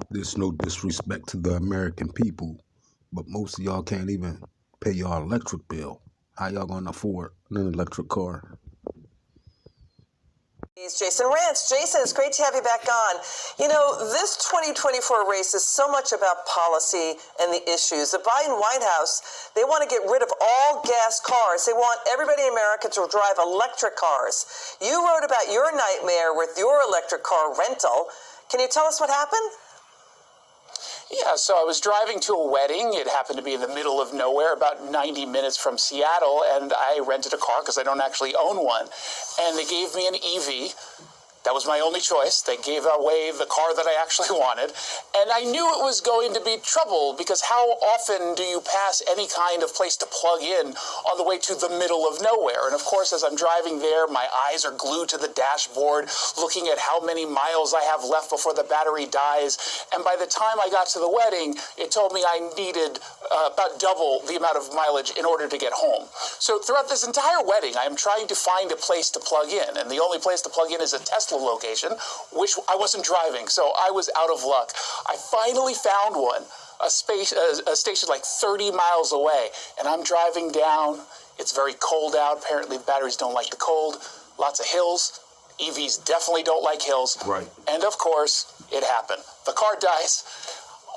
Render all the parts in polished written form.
There's no disrespect to the American people, but most of y'all can't even pay y'all electric bill. How y'all gonna afford an electric car? He's Jason Rantz. Jason, it's great to have you back on. You know, this 2024 race is so much about policy and the issues. The Biden White House, they want to get rid of all gas cars. They want everybody in America to drive electric cars. You wrote about your nightmare with your electric car rental. Can you tell us what happened? Yeah, so I was driving to a wedding. It happened to be in the middle of nowhere, about 90 minutes from Seattle, and I rented a car because I don't actually own one. And they gave me an EV. That was my only choice. They gave away the car that I actually wanted. And I knew it was going to be trouble because how often do you pass any kind of place to plug in on the way to the middle of nowhere? And of course, as I'm driving there, my eyes are glued to the dashboard, looking at how many miles I have left before the battery dies. And by the time I got to the wedding, it told me I needed about double the amount of mileage in order to get home. So throughout this entire wedding, I am trying to find a place to plug in. And the only place to plug in is a Tesla location, which I wasn't driving, so I was out of luck. I finally found one, a station like 30 miles away, and I'm driving down. It's very cold out. Apparently, batteries don't like the cold. Lots of hills. EVs definitely don't like hills. Right. And of course, it happened. The car dies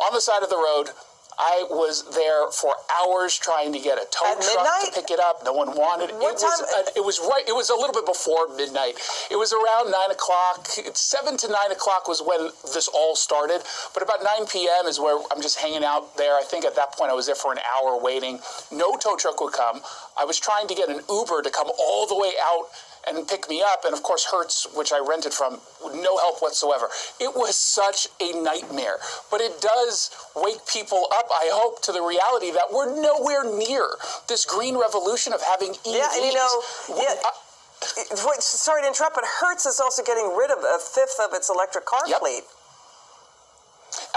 on the side of the road. I was there for hours trying to get a tow truck to pick it up. No one wanted it. What time? It was a little bit before midnight. It was around 9 o'clock. 7 to 9 o'clock was when this all started. But about 9 p.m. is where I'm just hanging out there. I think at that point I was there for an hour waiting. No tow truck would come. I was trying to get an Uber to come all the way out and pick me up, and of course Hertz, which I rented from, no help whatsoever. It was such a nightmare, but it does wake people up, I hope, to the reality that we're nowhere near this green revolution of having EVs. Yeah, and you know, sorry to interrupt, but Hertz is also getting rid of a fifth of its electric car fleet.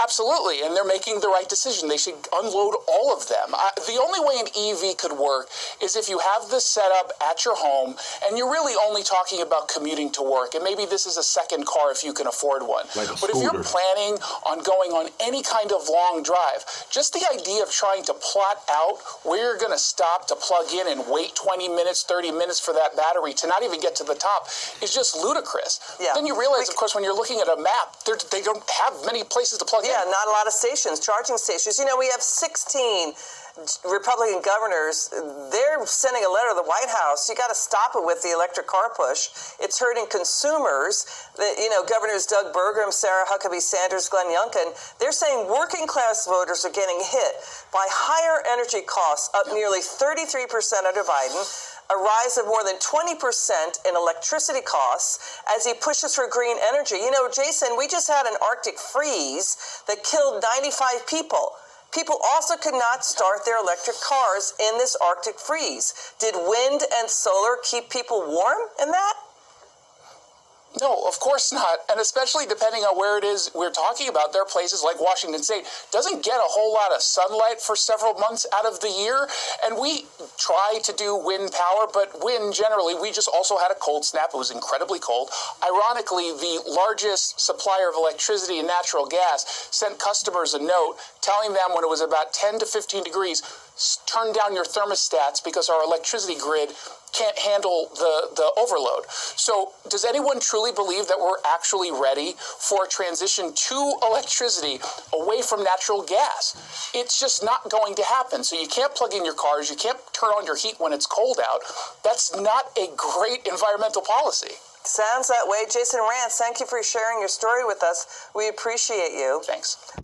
Absolutely, and they're making the right decision. They should unload all of them. The only way an EV could work is if you have this set up at your home, and you're really only talking about commuting to work, and maybe this is a second car if you can afford one. But if you're planning on going on any kind of long drive, just the idea of trying to plot out where you're going to stop to plug in and wait 20 minutes, 30 minutes for that battery to not even get to the top is just ludicrous. Yeah. Then you realize, of course, when you're looking at a map, they don't have many places to plug in. Yeah, not a lot of stations, charging stations. You know, we have 16 Republican governors. They're sending a letter to the White House. You got to stop it with the electric car push. It's hurting consumers. Governors Doug Burgum, Sarah Huckabee Sanders, Glenn Youngkin, they're saying working class voters are getting hit by higher energy costs, up nearly 33% under Biden, a rise of more than 20% in electricity costs as he pushes for green energy. You know, Jason, we just had an Arctic freeze that killed 95 people. People also could not start their electric cars in this Arctic freeze. Did wind and solar keep people warm in that? No, of course not. And especially depending on where it is we're talking about, there are places like Washington State doesn't get a whole lot of sunlight for several months out of the year. And we try to do wind power, but wind generally, we just also had a cold snap. It was incredibly cold. Ironically, the largest supplier of electricity and natural gas sent customers a note telling them when it was about 10 to 15 degrees, turn down your thermostats because our electricity grid can't handle the overload. So does anyone truly believe that we're actually ready for a transition to electricity away from natural gas? It's just not going to happen. So you can't plug in your cars. You can't turn on your heat when it's cold out. That's not a great environmental policy. Sounds that way. Jason Rantz, thank you for sharing your story with us. We appreciate you. Thanks.